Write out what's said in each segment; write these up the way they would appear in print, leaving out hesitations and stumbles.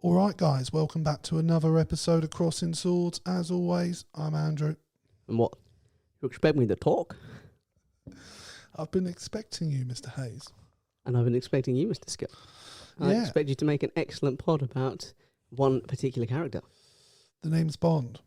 Alright guys, welcome back to another episode of Crossing Swords. As always, I'm Andrew. And what? You expect me to talk? I've been expecting you, Mr. Hayes. And I've been expecting you, Mr. Skill. I expect you to make an excellent pod about one particular character. The name's Bond.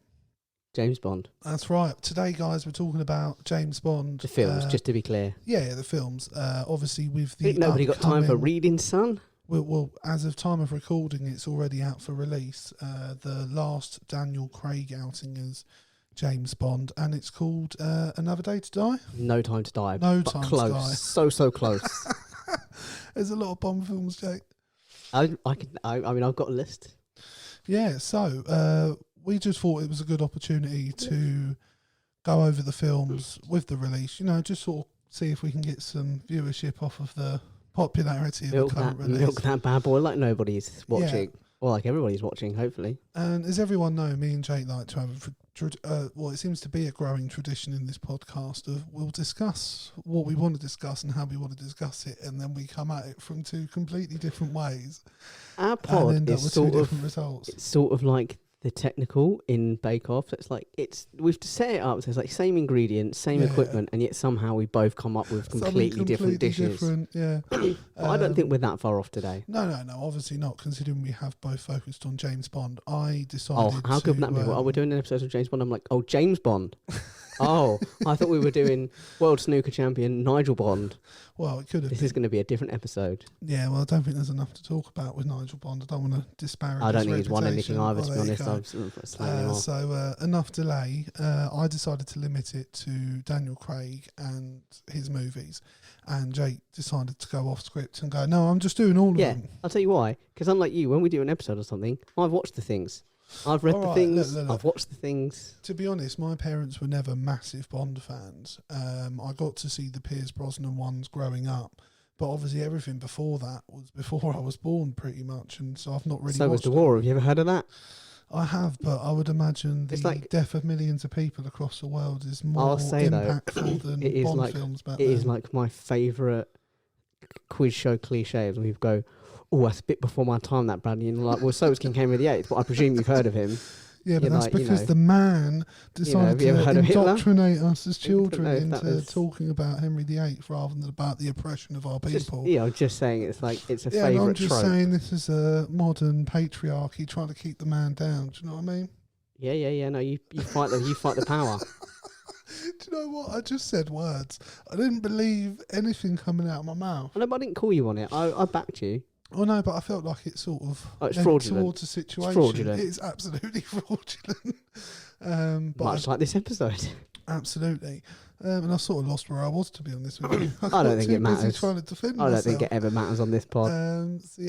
James Bond. That's right. Today, guys, we're talking about James Bond. The films, just to be clear. Yeah, the films. Obviously, with the nobody got time for reading, son? Well, as of time of recording, it's already out for release. The last Daniel Craig outing as James Bond, and it's called Another Day to Die. No Time to Die. No Time close. to Die. So close. There's a lot of Bond films, Jake. I mean, I've got a list. Yeah, so we just thought it was a good opportunity to go over the films with the release, just sort of see if we can get some viewership off of the popularity of the current release. Milk that bad boy like nobody's watching. Yeah. Or like everybody's watching, hopefully. And as everyone knows, me and Jake like to have it seems to be a growing tradition in this podcast of we'll discuss what we want to discuss and how we want to discuss it, and then we come at it from two completely different ways. Our pod is sort of results. It's sort of like the technical in Bake Off. So it's like we've set it up so it's like same ingredients, same equipment, and yet somehow we both come up with completely different dishes. But I don't think we're that far off today. No, obviously not, considering we have both focused on James Bond. I decided how good would that be? We're doing an episode of James Bond. I'm like, James Bond. I thought we were doing World Snooker Champion Nigel Bond. Well, it could have. This is going to be a different episode. Yeah, well, I don't think there's enough to talk about with Nigel Bond. I don't want to disparage his I don't think he's won anything either, to be honest. So enough delay. I decided to limit it to Daniel Craig and his movies. And Jake decided to go off script and go, no, I'm just doing all of them. Yeah, I'll tell you why. Because unlike you, when we do an episode or something, I've watched the things. I've read the things. Look. I've watched the things. To be honest, my parents were never massive Bond fans. I got to see the Pierce Brosnan ones growing up, but obviously everything before that was before I was born, pretty much, and so I've not really. So was watched The War. Have you ever heard of that? I have, but I would imagine the death of millions of people across the world is more impactful than Bond films back then. It is like my favourite quiz show cliche. We go, that's a bit before my time, that Bradley. And like, well, so was King Henry VIII, but I presume you've heard of him. Yeah, but that's because the man decided to indoctrinate us as children into talking about Henry VIII rather than about the oppression of our people. I'm just saying it's a favourite trope. I'm just saying this is a modern patriarchy trying to keep the man down. Do you know what I mean? Yeah. No, you fight the power. Do you know what? I just said words. I didn't believe anything coming out of my mouth. I didn't call you on it. I backed you. Oh no, but I felt like it sort of it's fraudulent towards a situation. It's fraudulent. It's absolutely fraudulent. Much like this episode. Absolutely. And I sort of lost where I was, to be honest with you. I don't think it matters. Trying to defend I don't myself. think it ever matters on this pod. So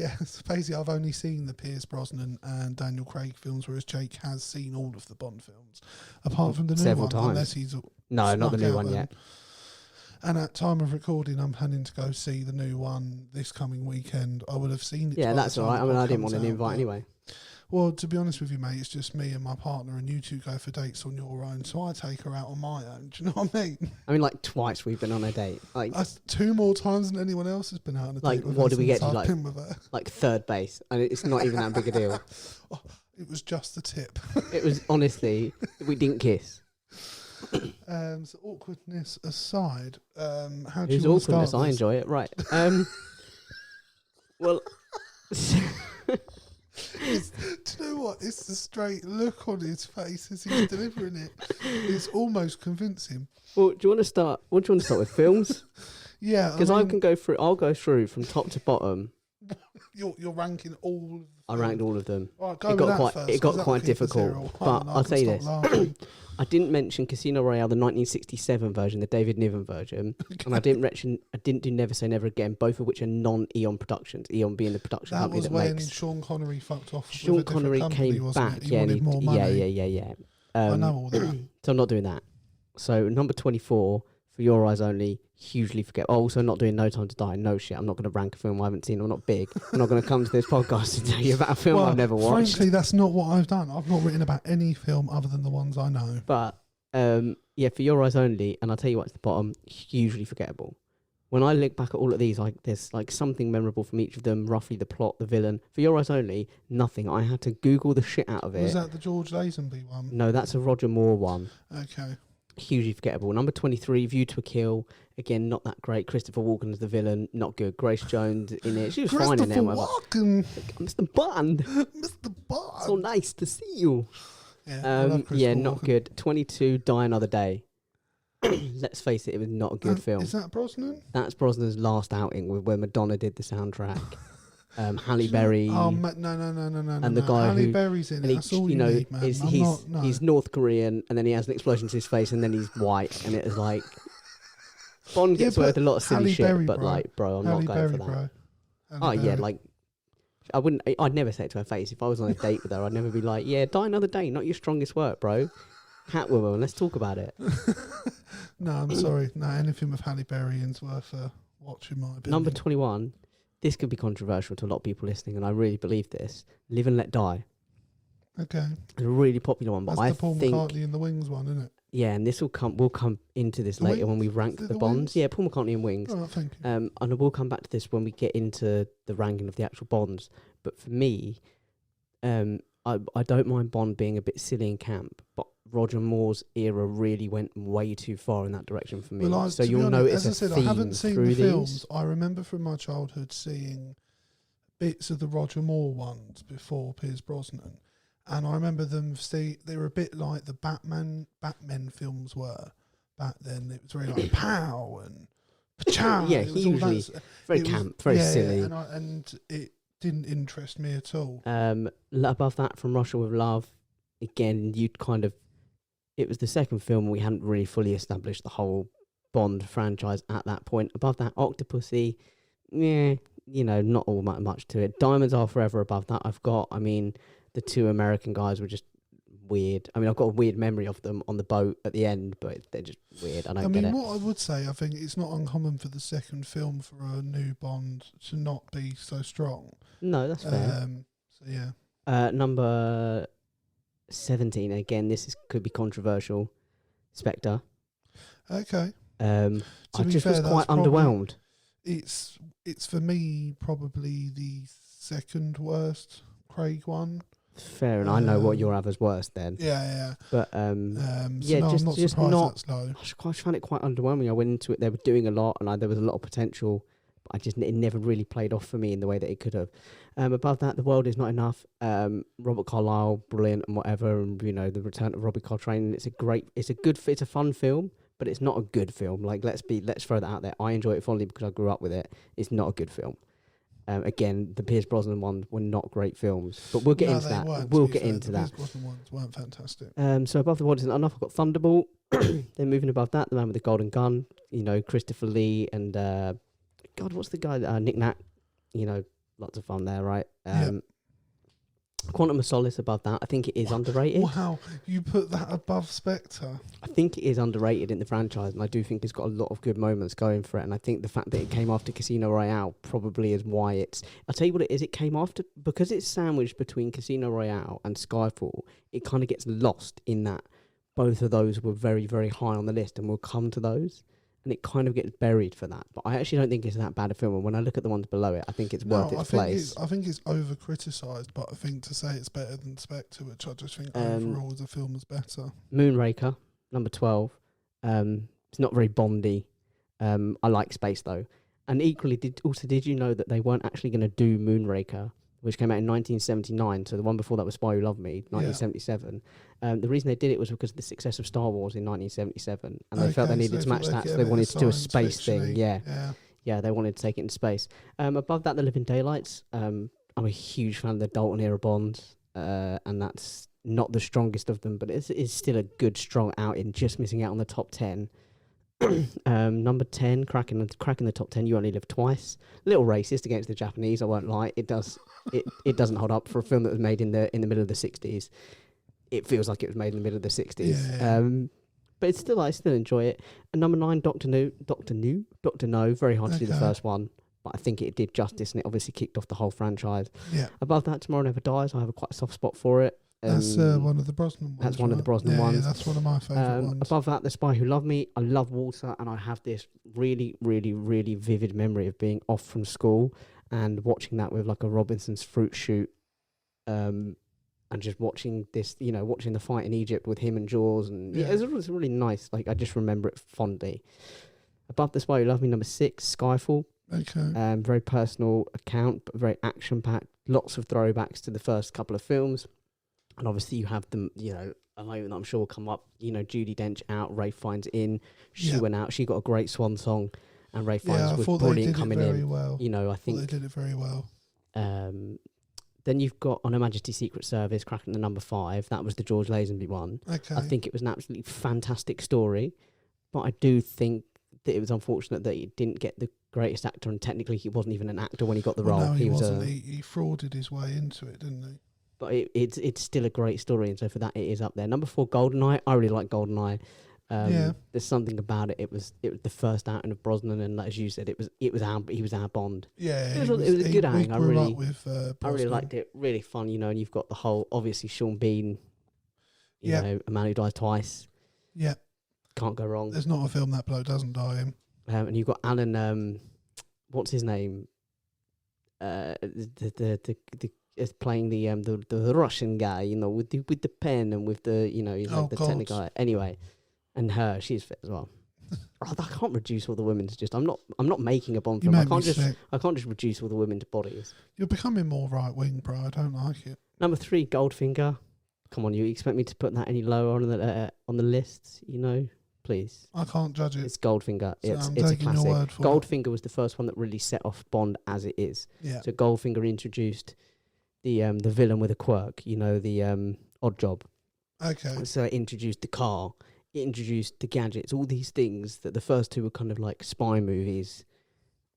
basically I've only seen the Pierce Brosnan and Daniel Craig films, whereas Jake has seen all of the Bond films, apart from the new several one, times. unless he's not the new one yet. And at time of recording, I'm planning to go see the new one this coming weekend. I would have seen it. Yeah, that's all right. I mean, I didn't want an invite anyway. Well, to be honest with you, mate, it's just me and my partner, and you two go for dates on your own, so I take her out on my own. Do you know what I mean? I mean, like twice we've been on a date. That's 2 more times than anyone else has been out on a date with her. What do we get to? Like third base, and it's not even that big a deal. It was just the tip. It was, honestly, we didn't kiss. So awkwardness aside, how do you want to start this? I enjoy it. Right. Well, do you know what? It's the straight look on his face as he's delivering it. It's almost convincing. Well, do you want to start? What do you want to start with? Films? Yeah, because I can go through. I'll go through from top to bottom. You're ranking all of them. I ranked all of them. Right, it got quite difficult. But I'll say this. I didn't mention Casino Royale, the 1967 version, the David Niven version. Okay. And I didn't do Never Say Never Again, both of which are non-Eon productions. Eon being the production company that makes. That was when Sean Connery fucked off. Sean Connery came back. He wanted more money. Yeah. I know all that. So I'm not doing that. So number 24, For Your Eyes Only, hugely forget. Also not doing No Time to Die. No shit. I'm not going to rank a film I haven't seen. I'm not big. I'm not going to come to this podcast and tell you about a film I've never watched. Frankly, that's not what I've done. I've not written about any film other than the ones I know. But For Your Eyes Only, and I'll tell you what's the bottom, hugely forgettable. when I look back at all of these, there's like something memorable from each of them. Roughly the plot, the villain. For Your Eyes Only, nothing. I had to Google the shit out of it. Was that the George Lazenby one? No, that's a Roger Moore one. Okay. Hugely forgettable. Number 23, View to a Kill. Again, not that great. Christopher Walken as the villain, not good. Grace Jones in it. She was fine in it. Walken. Mr. Bond. Mr. Bond. So nice to see you. Yeah, not good. 22, Die Another Day. Let's face it, it was not a good film. Is that Brosnan? That's Brosnan's last outing where Madonna did the soundtrack. Halle Berry. Oh, no. And the guy Halle Berry's in it. That's all you need, man. He's North Korean, and then he has an explosion to his face, and then he's white, and it is like Bond gets away with a lot of silly shit, Berry, but bro. Like, bro, I'm Halle not going Berry, for that. Bro. Oh yeah, like I'd never say it to her face. If I was on a date with her, I'd never be like, yeah, Die Another Day, not your strongest work, bro. Catwoman, let's talk about it. No, I'm sorry. No, anything with Halle Berry is worth watching, my opinion. Number 21. This could be controversial to a lot of people listening, and I really believe this. Live and Let Die. Okay. It's a really popular one, but That's I the Paul think McCartney and the Wings one, isn't it? yeah, and this we'll come into this The later when we Wings? rank Is it the the Bonds. Wings? Yeah, Paul McCartney and Wings. Oh, thank you. And we'll come back to this when we get into the ranking of the actual Bonds. But for me, I don't mind Bond being a bit silly in camp, but Roger Moore's era really went way too far in that direction for me. Well, so you'll notice as I said, a theme I haven't seen through the these. films. I remember from my childhood seeing bits of the Roger Moore ones before Pierce Brosnan, and I remember them. They were a bit like the Batman films were back then. It was very like pow and pachow. Yeah, It was all hugely that, very camp, very silly. and it didn't interest me at all. Above that, From Russia with Love, again, it was the second film we hadn't really fully established the whole Bond franchise at that point. Above that, Octopussy, not all that much to it. Diamonds Are Forever above that. The two American guys were just weird. I've got a weird memory of them on the boat at the end, but they're just weird. I don't get it. What I would say, I think it's not uncommon for the second film for a new Bond to not be so strong. No, that's fair. So yeah. Number 17. Again, could be controversial. Spectre. Okay. I just was quite underwhelmed. It's for me probably the second worst Craig one. Fair, and I know what your other's worse then. Yeah. But I'm not just surprised not. That's low. I found it quite underwhelming. I went into it; they were doing a lot, and there was a lot of potential. But it never really played off for me in the way that it could have. Above that, The World Is Not Enough. Robert Carlyle, brilliant and whatever, and the return of Robbie Coltrane. It's a fun film, but it's not a good film. Like let's throw that out there. I enjoy it fondly because I grew up with it. It's not a good film. Again, the Pierce Brosnan ones were not great films, but we'll get into that. We'll get into that. The Pierce Brosnan ones weren't fantastic. So above The World Isn't Enough, I've got Thunderbolt. Then moving above that, The Man with the Golden Gun. Christopher Lee and God, what's the guy? Nick Nack. Lots of fun there, right? Quantum of Solace above that. I think it is underrated. Wow, you put that above Spectre? I think it is underrated in the franchise, and I do think it's got a lot of good moments going for it. And I think the fact that it came after Casino Royale probably is why it's... I'll tell you what it is. It came after... Because it's sandwiched between Casino Royale and Skyfall, it kind of gets lost in that both of those were very, very high on the list, and we'll come to those. And it kind of gets buried for that. But I actually don't think it's that bad a film. And when I look at the ones below it, I think it's worth its place. I think it's over-criticised, but I think to say it's better than Spectre, which I just think overall the film is better. Moonraker, number 12. It's not very Bondy. I like space, though. And equally, did you know that they weren't actually going to do Moonraker, which came out in 1979, so the one before that was Spy Who Loved Me, 1977. The reason they did it was because of the success of Star Wars in 1977, and they felt they needed to match that, so they wanted to do a space thing. Yeah, they wanted to take it in space. Above that, The Living Daylights. I'm a huge fan of the Dalton era Bonds, and that's not the strongest of them, but it's still a good, strong outing, just missing out on the top 10. Number 10, cracking the top 10. You Only Live Twice. Little racist against the Japanese, I won't lie. It doesn't hold up for a film that was made in the middle of the 60s. It feels like it was made in the middle of the 60s. Yeah. But it's still, I still enjoy it. And number 9, Doctor No. Very hard to do the first one, but I think it did justice, and it obviously kicked off the whole franchise. Yeah. Above that, Tomorrow Never Dies. I have a quite soft spot for it. That's one of the Brosnan ones. That's one of the Brosnan ones. Yeah, that's one of my favourite ones. Above that, The Spy Who Loved Me. I love water, and I have this really, really, really vivid memory of being off from school and watching that with like a Robinson's fruit shoot, and just watching this, watching the fight in Egypt with him and Jaws, and it was really nice. Like, I just remember it fondly. Above The Spy Who Loved Me, number 6, Skyfall. Okay. Very personal account, but very action-packed. Lots of throwbacks to the first couple of films. And obviously you have them, a moment that I'm sure will come up, Judi Dench out, Ralph Fiennes in. She went out, she got a great swan song, and Ralph Fiennes was brilliant coming in. Well. I think they did it very well. Then you've got On Her Majesty's Secret Service, cracking the number 5. That was the George Lazenby one. Okay. I think it was an absolutely fantastic story, but I do think that it was unfortunate that he didn't get the greatest actor, and technically he wasn't even an actor when he got the role. No, he wasn't. He frauded his way into it, didn't he? But it's still a great story, and so for that it is up there. Number 4, Goldeneye. I really like Goldeneye. There's something about it. It was the first outing of Brosnan, and as you said, he was our Bond. Yeah, it was a good outing. I really liked it. Really fun, and you've got the whole, obviously, Sean Bean. You know, A Man Who Dies Twice. Yeah, can't go wrong. There's not a film that bloke doesn't die in. And you've got Alan. What's his name? Is playing the Russian guy, with the pen and with the the technical guy. Anyway, and she's fit as well. I can't reduce all the women to just. I'm not making a Bond film. I can't just reduce all the women to bodies. You're becoming more right wing, bro. I don't like it. Number 3, Goldfinger. Come on, you expect me to put that any lower on the list? Please. I can't judge it. It's Goldfinger. So it's a classic. Goldfinger was the first one that really set off Bond as it is. Yeah. So Goldfinger introduced the villain with a quirk, the Odd Job. Okay. So it introduced the car, it introduced the gadgets, all these things that the first two were kind of like spy movies,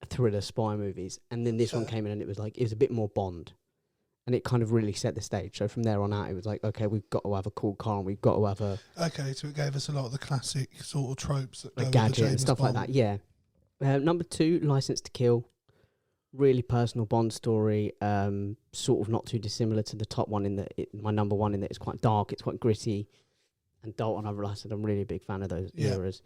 thriller spy movies, and then this one came in and it was a bit more Bond, and it kind of really set the stage. So from there on out, it was like, okay, we've got to have a cool car, and we've got to have a so it gave us a lot of the classic sort of tropes that go with gadget James and stuff Bond. like that. Yeah. Number 2, License to Kill. Really personal Bond story, sort of not too dissimilar to the top one my number 1 in that it's quite dark, it's quite gritty. And Dalton, I've realised that I'm really a big fan of those eras.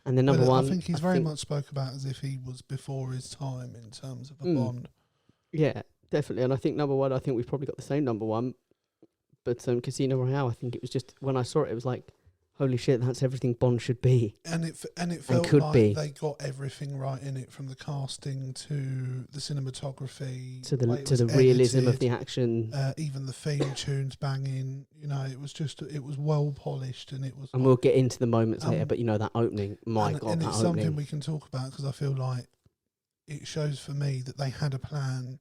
And then number 1, I think he's very much spoke about as if he was before his time in terms of a Bond. Yeah, definitely. And I think number 1, I think we've probably got the same number 1, but Casino Royale, I think it was just, when I saw it, it was like, holy shit, that's everything Bond should be. And it felt like they got everything right in it, from the casting to the cinematography to the realism of the action. Even the theme tunes banging, it was well polished, and it was. And we'll get into the moments later, but that opening, God, that opening. It's something we can talk about, because I feel like it shows for me that they had a plan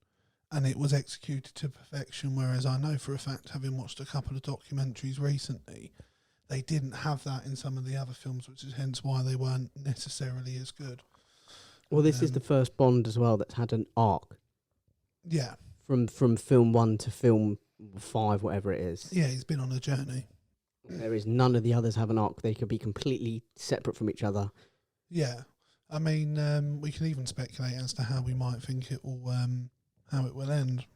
and it was executed to perfection, whereas I know for a fact, having watched a couple of documentaries recently, they didn't have that in some of the other films, which is hence why they weren't necessarily as good. Well, this is the first Bond as well that's had an arc. Yeah. From film 1 to film 5, whatever it is. Yeah, he's been on a journey. There is none of the others have an arc. They could be completely separate from each other. Yeah. I mean, we can even speculate as to how we might think it will, how it will end.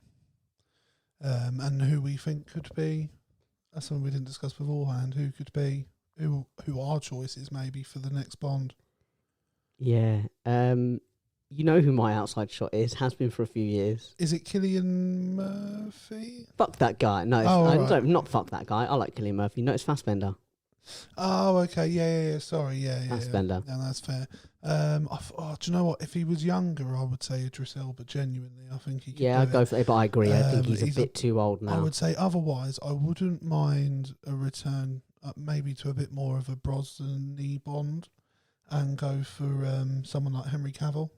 And who we think could be. That's something we didn't discuss beforehand. Who could be, who our choices maybe for the next Bond? Yeah. You know who my outside shot is, has been for a few years. Is it Cillian Murphy? Fuck that guy. No, not fuck that guy. I like Cillian Murphy. No, it's Fassbender. Oh, okay. Yeah. Sorry. Yeah. Fassbender. Yeah, that's fair. Do you know what? If he was younger, I would say Idris Elba. Genuinely, I think he could. Yeah, I'd go for it, but I agree. I think he's a bit too old now. I would say otherwise, I wouldn't mind a return, maybe to a bit more of a Brosnan-y Bond, and go for someone like Henry Cavill.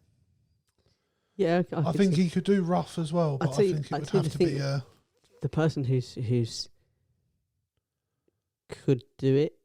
Yeah, I think he could do rough as well, but I think it would have to be the person who's could do it,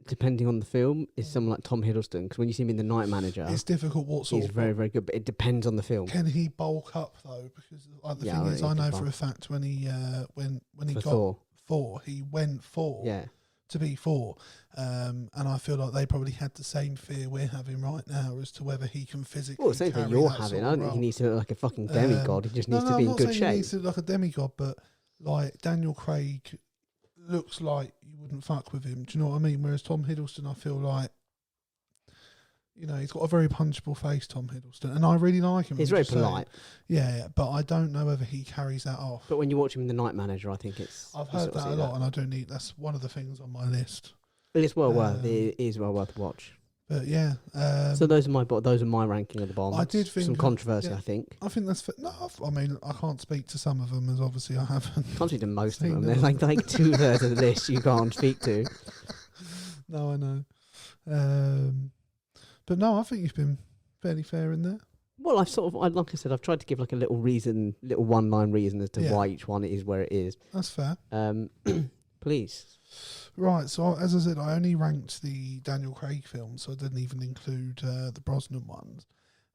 depending on the film, is someone like Tom Hiddleston. Because when you see him in The Night Manager, it's difficult. He's very, very good, but it depends on the film. Can he bulk up though? Because the thing is, I know for a fact when he when he got Thor, he went to be Thor, and I feel like they probably had the same fear we're having right now as to whether he can physically. Well, the same thing you're having. I don't think he needs to look like a fucking demigod. He just needs to be in good shape. He needs to look like a demigod, but like Daniel Craig looks like you wouldn't fuck with him. Do you know what I mean? Whereas Tom Hiddleston, I feel like, you know, he's got a very punchable face, Tom Hiddleston, and I really like him. He's very polite. Yeah, but I don't know whether he carries that off. But when you watch him in The Night Manager, I think I've heard that a lot, and I do need. That's one of the things on my list. But it's well worth. It is well worth a watch. But yeah. So those are my ranking of the Bonds. I did think some controversy. I think. I think that's no. I mean, I can't speak to some of them, as obviously I haven't. Can't speak to most of them. They're like 2/3 of the list you can't speak to. No, I know. But no, I think you've been fairly fair in there. Well, like I said, I've tried to give like a little one-line reason as to why each one is where it is. That's fair. Please. Right, so as I said, I only ranked the Daniel Craig films, so I didn't even include the Brosnan ones.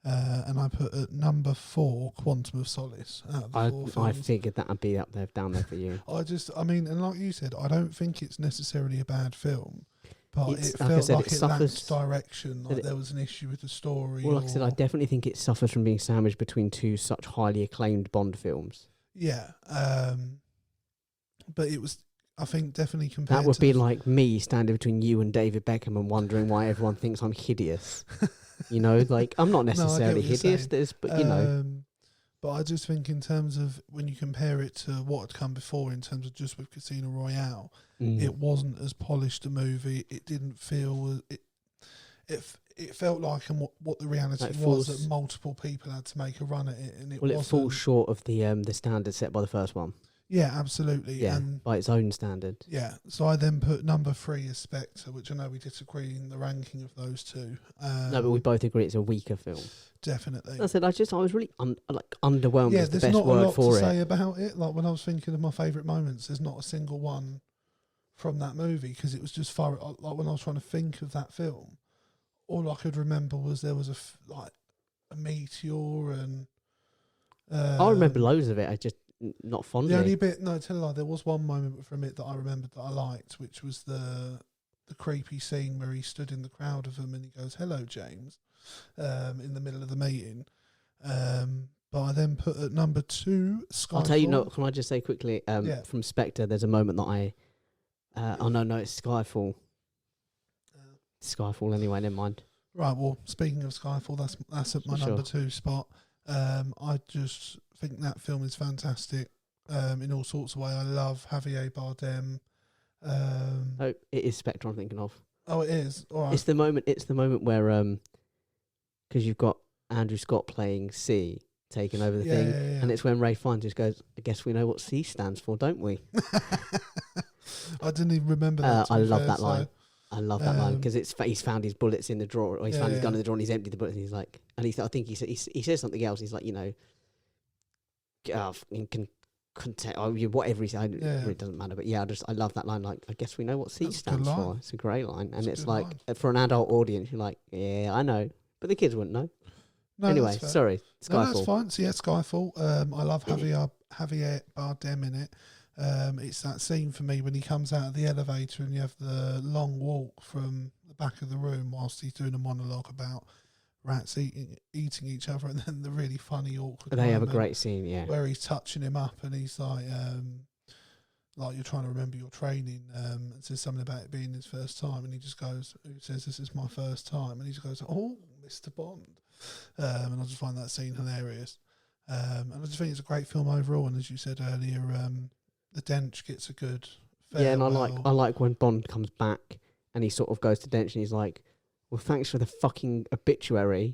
And I put at number 4, Quantum of Solace. Out of the 4 films. I figured that would be down there for you. I mean, and like you said, I don't think it's necessarily a bad film. But it felt like it lacked direction, like there was an issue with the story. Well, like I said, I definitely think it suffers from being sandwiched between two such highly acclaimed Bond films. Yeah. But it was, I think, definitely compared to... That would be like me standing between you and David Beckham and wondering why everyone thinks I'm hideous. You know, like, I'm not necessarily hideous, but you know... But I just think in terms of when you compare it to what had come before in terms of just with Casino Royale, it wasn't as polished a movie. It didn't feel... It felt like, and what the reality was, that multiple people had to make a run at it. And it falls short of the standard set by the first one. Yeah, absolutely. Yeah, and by its own standard. Yeah. So I then put number 3 as Spectre, which I know we disagree in the ranking of those two. No, but we both agree it's a weaker film. Definitely. I said I was really underwhelmed. Yeah, is the best word for it. there's not a lot to say about it. Like when I was thinking of my favourite moments, there's not a single one from that movie because it was just far. Like when I was trying to think of that film, all I could remember was there was a meteor and. I remember loads of it. I just not fondly. The only bit, no, tell a lie. There was one moment from it that I remembered that I liked, which was the creepy scene where he stood in the crowd of them and he goes, "Hello, James," in the middle of the meeting. But I then put at number 2, Skyfall. I'll tell you. No, can I just say quickly? From Spectre, there's a moment that I. No, it's Skyfall. Skyfall. Anyway, never mind. Right. Well, speaking of Skyfall, that's at my number 2 spot. I just think that film is fantastic in all sorts of ways. I love Javier Bardem. It is Spectre I'm thinking of. Oh, it is. All right. It's the moment where because you've got Andrew Scott playing C taking over the thing, and it's when Ray Fiennes just goes, "I guess we know what C stands for, don't we?" I didn't even remember that. I love that line. I love that line because he's found his bullets in the drawer, or he's found his gun in the drawer, and he's emptied the bullets. And he's like, I think he says something else. He's like, you know, whatever he said, it really doesn't matter. But yeah, I love that line. Like, I guess we know what C stands for. It's a great line, and it's like for an adult audience, you're like, yeah, I know, but the kids wouldn't know. No, anyway, sorry, Skyfall. No, that's fine. So yeah, Skyfall. I love Javier Bardem in it. It's that scene for me when he comes out of the elevator and you have the long walk from the back of the room whilst he's doing a monologue about rats eating each other, and then the really funny awkward. They have a great scene, yeah, where he's touching him up and he's like you're trying to remember your training, and says something about it being his first time, and he just goes, "Who says this is my first time?" And he just goes, "Oh, Mr. Bond," and I just find that scene hilarious, and I just think it's a great film overall. And as you said earlier, the Dench gets a good farewell. Yeah, and I like when Bond comes back and he sort of goes to Dench and he's like, "Well, thanks for the fucking obituary.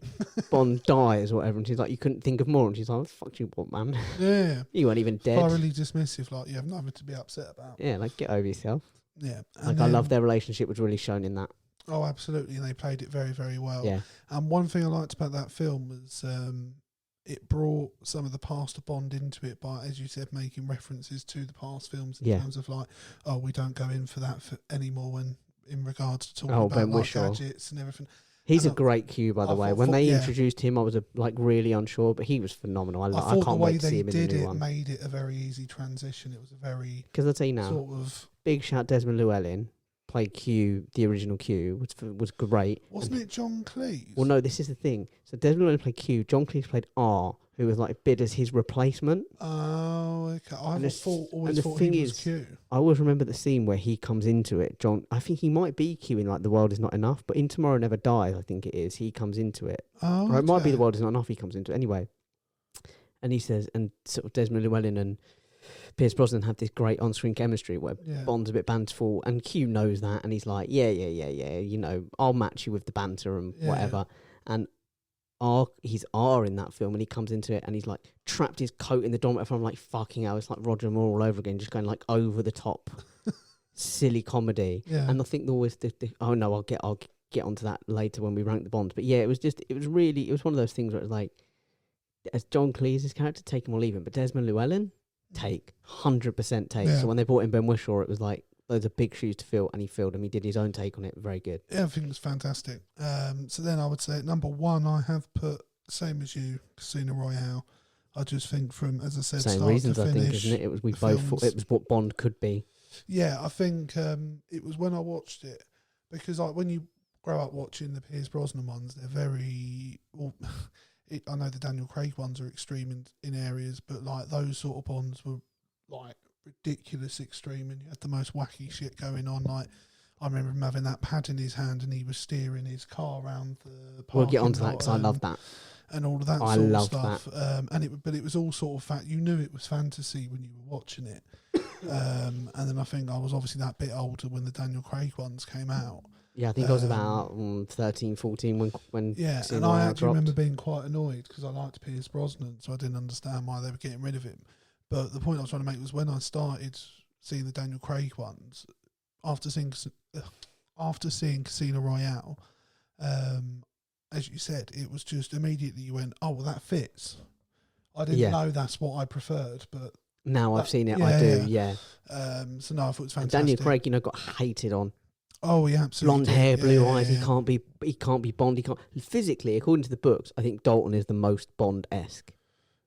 Bond dies or whatever." And she's like, "You couldn't think of more?" And she's like, "What the fuck do you want, man?" Yeah. You weren't even dead. Thoroughly dismissive, like you have nothing to be upset about. Yeah, like get over yourself. Yeah. Like I love their relationship was really shown in that. Oh, absolutely. And they played it very, very well. Yeah. And one thing I liked about that film was it brought some of the past of Bond into it by, as you said, making references to the past films in terms of like, oh, we don't go in for that anymore when in regards to talking about like gadgets and everything. He's a great cue, by the way. When they introduced him, I was really unsure, but he was phenomenal. I can't wait to see him in the new one. The way they did it made it a very easy transition. It was a very because I'll tell you now, sort of big shout Desmond Llewellyn played Q, the original Q, was great. Wasn't it John Cleese? Well, no, this is the thing. So Desmond Llewellyn played Q. John Cleese played R, who was like bid as his replacement. Oh, okay. I always thought he was Q. I always remember the scene where he comes into it. John, I think he might be Q in like The World Is Not Enough, but in Tomorrow Never Dies, I think it is. He comes into it. Oh, or it might be The World Is Not Enough. He comes into it anyway. And he says, and sort of Desmond Llewellyn and Pierce Brosnan have this great on-screen chemistry where Bond's a bit banterful, and Q knows that, and he's like, yeah, you know, I'll match you with the banter and whatever. And he's R in that film, and he comes into it, and he's like trapped his coat in the dormitory. I'm like, fucking hell, it's like Roger Moore all over again, just going like over the top, silly comedy. Yeah. And I think always oh no, I'll get onto that later when we rank the Bonds. But yeah, it was one of those things where it was like, as John Cleese's character, take him or leave him, but Desmond Llewellyn, 100% take. Yeah. So when they brought in Ben Whishaw, it was like those are big shoes to fill, and he filled them. He did his own take on it, very good. Yeah, I think it was fantastic. So then I would say at number 1, I have put, same as you, Casino Royale. I just think from, as I said, same start reasons, to finish, I think, isn't it? It was we both thought it was what Bond could be. Yeah, I think it was when I watched it, because like when you grow up watching the Pierce Brosnan ones, they're very. Well, I know the Daniel Craig ones are extreme in areas, but like those sort of Bonds were like ridiculous extreme, and you had the most wacky shit going on. Like I remember him having that pad in his hand, and he was steering his car around the parking. We'll get onto that because I love that. And all of that sort of stuff. But it was all sort of fact. You knew it was fantasy when you were watching it. And then I think I was obviously that bit older when the Daniel Craig ones came out. Yeah, I think I was about 13, 14 when yeah, and I actually remember being quite annoyed because I liked Pierce Brosnan, so I didn't understand why they were getting rid of him. But the point I was trying to make was when I started seeing the Daniel Craig ones, after seeing Casino Royale, as you said, it was just immediately you went, oh, well, that fits. I didn't know that's what I preferred, but now I've seen it, I do. So no, I thought it was fantastic. And Daniel Craig, got hated on. Oh, yeah, absolutely. Blonde hair, blue eyes. Yeah. He can't be Bond. He can't physically, according to the books. I think Dalton is the most Bond-esque.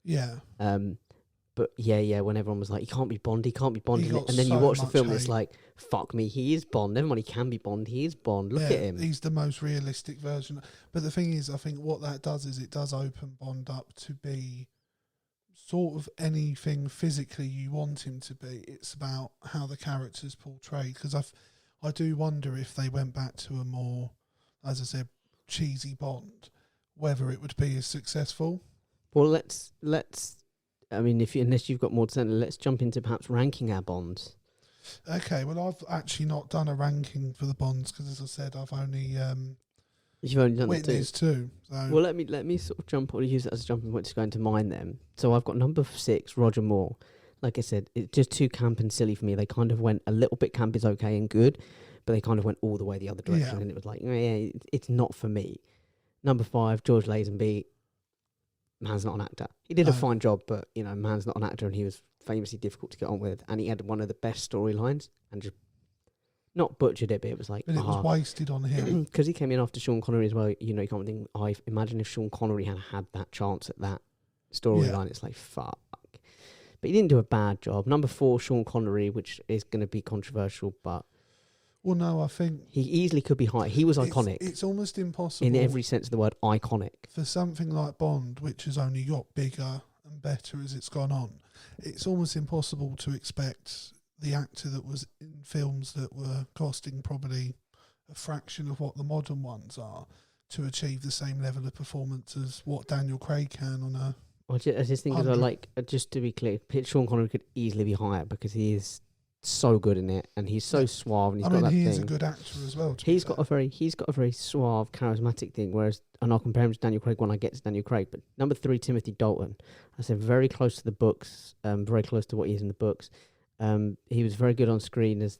Yeah. But yeah, when everyone was like, he can't be Bond, and then you watch the film, and it's like, fuck me, he is Bond. Never mind, he can be Bond. He is Bond. Look at him. He's the most realistic version. But the thing is, I think what that does is it does open Bond up to be sort of anything physically you want him to be. It's about how the character's portrayed. Because I do wonder if they went back to a more, as I said, cheesy Bond, whether it would be as successful. Well, let's. I mean, unless you've got more to say, let's jump into perhaps ranking our Bonds. Okay. Well, I've actually not done a ranking for the Bonds because, as I said, I've only you've only done witnessed two. So. Well, let me sort of jump or use that as a jumping point to go into mine then. So I've got number 6, Roger Moore. Like I said, it's just too camp and silly for me. They kind of went a little bit camp is okay and good, but they kind of went all the way the other direction, and it was like, it's not for me. Number 5, George Lazenby. Man's not an actor. He did a fine job, but man's not an actor, and he was famously difficult to get on with. And he had one of the best storylines, and just not butchered it, but it was like, but it was wasted on him because he came in after Sean Connery as well. You can't think. I imagine if Sean Connery had that chance at that storyline, it's like fuck. But he didn't do a bad job. Number 4, Sean Connery, which is going to be controversial, but. Well, no, I think... He easily could be high. He was iconic. It's almost impossible... in every sense of the word, iconic. For something like Bond, which has only got bigger and better as it's gone on, it's almost impossible to expect the actor that was in films that were costing probably a fraction of what the modern ones are to achieve the same level of performance as what Daniel Craig can on a... I just think, just to be clear, Sean Connery could easily be higher because he is so good in it, and he's so suave, and he's got that thing. He is a good actor as well. He's got a very suave, charismatic thing. Whereas, and I'll compare him to Daniel Craig when I get to Daniel Craig. But number 3, Timothy Dalton. I said very close to the books, very close to what he is in the books. He was very good on screen as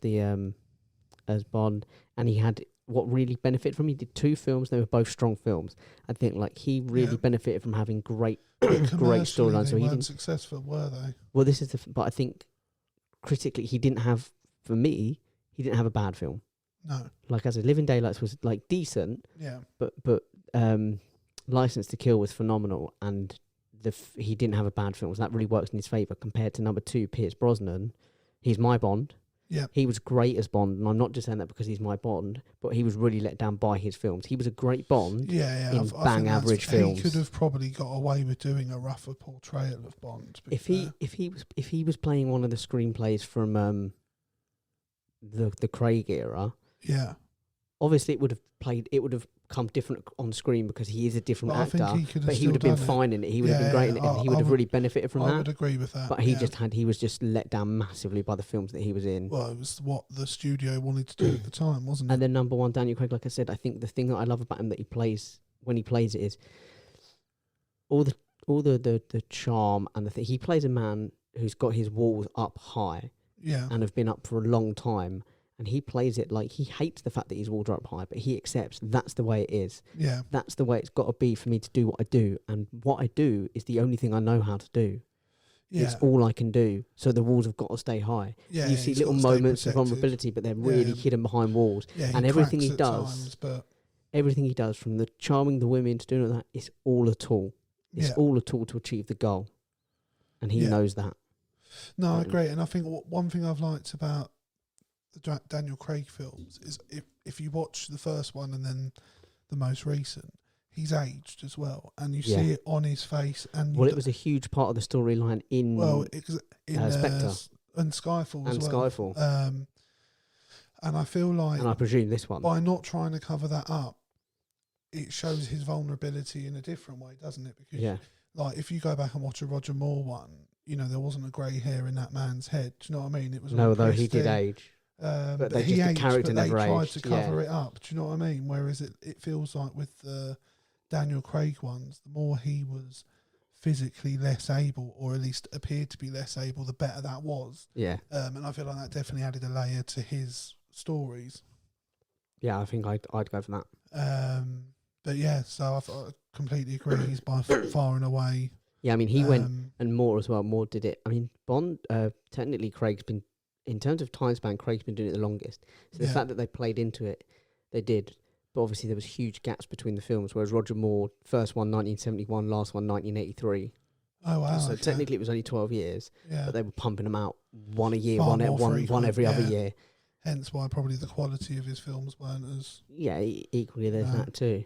as Bond, and he had. What really benefited from him, he did 2 films. They were both strong films. I think he really benefited from having great storylines. So he didn't successful, were they? Well, this is but I think critically he didn't have a bad film. No. Like I said, Living Daylights was decent. Yeah. But License to Kill was phenomenal, and he didn't have a bad film. So that really works in his favour compared to number 2, Pierce Brosnan. He's my Bond. Yeah. He was great as Bond, and I'm not just saying that because he's my Bond, but he was really let down by his films. He was a great Bond in I bang average films. He could have probably got away with doing a rougher portrayal of Bond. If he was playing one of the screenplays from the Craig era, yeah, obviously it would have come different on screen because he is a different actor. I think but he would have been fine in it. He would have been great in it, and he would have really benefited from that. I would agree with that. But he was just let down massively by the films that he was in. Well, it was what the studio wanted to do at the time, wasn't it? And then number one, Daniel Craig, like I said, I think the thing that I love about him that he plays when he plays it is all the charm and the thing. He plays a man who's got his walls up high, and have been up for a long time. And he plays it like he hates the fact that his walls are up high, but he accepts that's the way it is. Yeah. That's the way it's got to be for me to do what I do. And what I do is the only thing I know how to do. Yeah. It's all I can do. So the walls have got to stay high. Yeah, you see little moments of vulnerability, but they're really hidden behind walls. Yeah, and everything he does, everything he does, from the charming the women to doing all that, is all a tool. It's all a tool to achieve the goal. And he knows that. No, I agree. And I think one thing I've liked about the Daniel Craig films is if you watch the first one and then the most recent, he's aged as well, and you see it on his face. And it was a huge part of the storyline in Spectre and Skyfall as well. Skyfall. And I feel like, and I presume this one, by not trying to cover that up, it shows his vulnerability in a different way, doesn't it? Because like if you go back and watch a Roger Moore one, you know there wasn't a grey hair in that man's head. Do you know what I mean? It was although he did age. But he aged, but they tried to cover it up. Do you know what I mean? Whereas it feels like with the Daniel Craig ones, the more he was physically less able, or at least appeared to be less able, the better that was. Yeah. And I feel like that definitely added a layer to his stories. Yeah, I think I'd go for that. But yeah, so I completely agree. He's by far and away. Yeah, I mean, he went, and Moore as well. Moore did it. I mean, Bond, technically Craig's been, in terms of time span, Craig's been doing it the longest. So the fact that they played into it, they did. But obviously there was huge gaps between the films, whereas Roger Moore, first one 1971, last one 1983. Oh, wow. So technically it was only 12 years, but they were pumping them out one a year, Far one every other year. Hence why probably the quality of his films weren't as... Yeah, equally there's that too.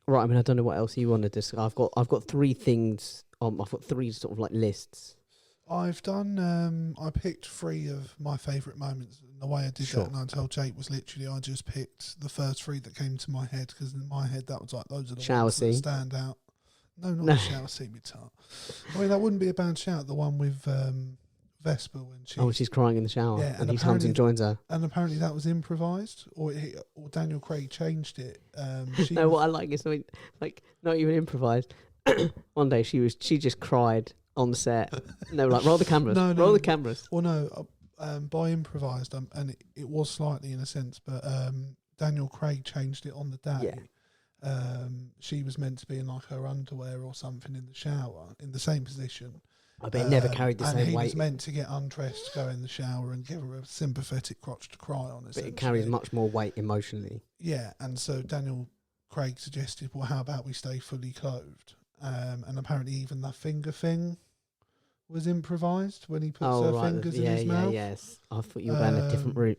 Right, I mean, I don't know what else you want to discuss. I've got three things, I've got three sort of like lists. I've done, I picked three of my favourite moments. And the way I did that, and I told Jake, was literally I just picked the first three that came to my head, because in my head that was like, those are the shower ones scene. That stand out. No, not the shower scene with Tart. I mean, that wouldn't be a bad shout, the one with Vesper when she's crying in the shower, and he comes and joins her. And apparently that was improvised, or Daniel Craig changed it. No, what I like is something like not even improvised. One day she just cried on the set. And they were like, roll the cameras. Roll the cameras. Well, no, by improvised, and it was slightly in a sense, but Daniel Craig changed it on the day. Yeah. She was meant to be in like her underwear or something in the shower, in the same position. I bet it never carried the same weight. And he was meant to get undressed, go in the shower and give her a sympathetic crotch to cry on. But it carries much more weight emotionally. Yeah, and so Daniel Craig suggested, well, how about we stay fully clothed? And apparently even the finger thing was improvised when he puts her fingers in his mouth. Yes. I thought you were going a different route.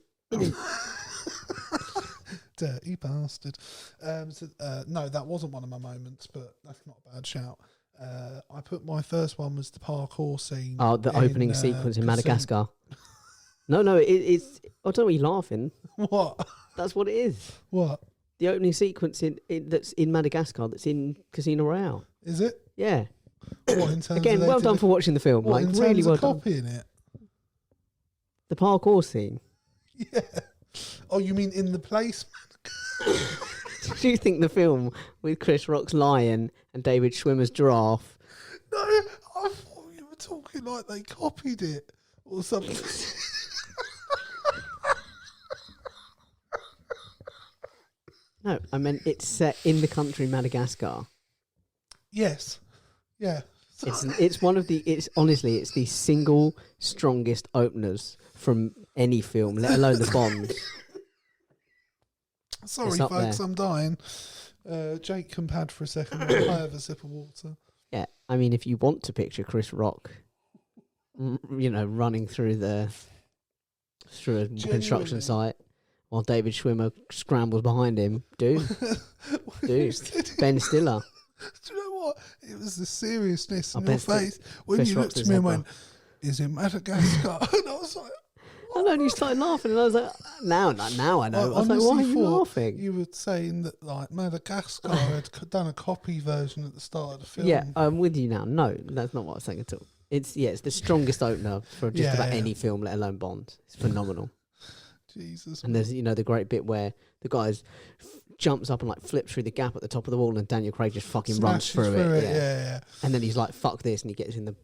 Dirty bastard. No, that wasn't one of my moments, but that's not a bad shout. I put my first one was the parkour scene. Oh, the opening sequence in Madagascar. No, it's... I don't know why you're laughing. What? That's what it is. What? The opening sequence that's in Madagascar that's in Casino Royale. Is it? Yeah. What, in terms Again, well done for watching the film. What, like, in really terms well of copying it? The parkour scene. Yeah. Oh, you mean in the place? Do you think the film with Chris Rock's lion and David Schwimmer's giraffe? No, I thought you were talking like they copied it or something. No, I meant it's set in the country Madagascar. Yes. Yeah. It's one of the... It's honestly, it's the single strongest openers from any film, let alone the Bond. Sorry, folks, I'm dying. Jake can pad for a second while I have a sip of water. Yeah, I mean, if you want to picture Chris Rock running through a construction site while David Schwimmer scrambles behind him. Dude, Ben Stiller. Do you know what? It was the seriousness in your face when you looked at me and went, "Is it Madagascar?" And I was like, "What?" And then you started laughing, and I was like, "Now I know." I was like, "Why are you laughing?" You were saying that like Madagascar had done a copy version at the start of the film. Yeah, I'm with you now. No, that's not what I was saying at all. It's the strongest opener for just about any film, let alone Bond. It's phenomenal. Jesus. And there's the great bit where the guy jumps up and like flips through the gap at the top of the wall, and Daniel Craig just fucking runs through it. Yeah. And then he's like, "Fuck this," and he gets in the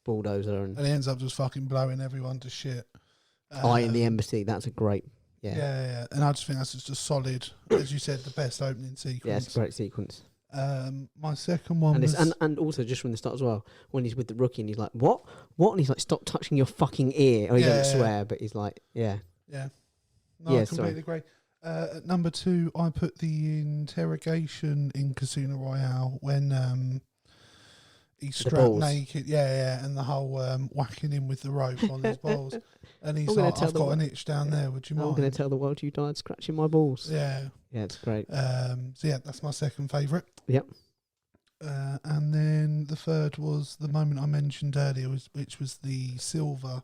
bulldozer and he ends up just fucking blowing everyone to shit. In the embassy. That's a great. Yeah. And I just think that's just a solid, as you said, the best opening sequence. Yeah, it's a great sequence. My second one was... And also just from the start as well, when he's with the rookie and he's like, what? And he's like, "Stop touching your fucking ear." Or he doesn't swear, but he's like, yeah. Yeah. No, I completely agree. At number 2, I put the interrogation in Casino Royale when he's strapped naked. Yeah, and the whole whacking him with the rope on his balls. And he's like, "I've got an itch down there, would you mind?" "I'm going to tell the world you died scratching my balls." Yeah. Yeah, it's great. So yeah, that's my second favourite. Yep. And then the third was the moment I mentioned earlier, which was the silver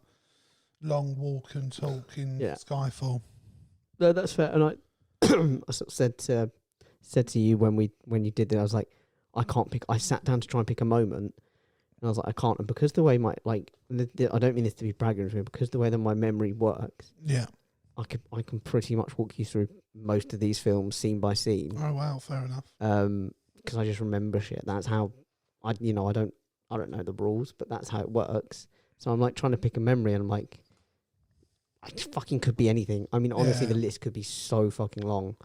long walk and talk in Skyfall. No, that's fair. And I sort of said to you when you did that, I was like, I sat down to try and pick a moment, and I was like, I can't. And because the way I don't mean this to be bragging, because the way that my memory works, I can pretty much walk you through most of these films scene by scene. Oh wow, fair enough. Because I just remember shit. That's how I don't know the rules, but that's how it works. So I'm like trying to pick a memory, and I'm like, I just fucking could be anything. I mean, honestly, the list could be so fucking long.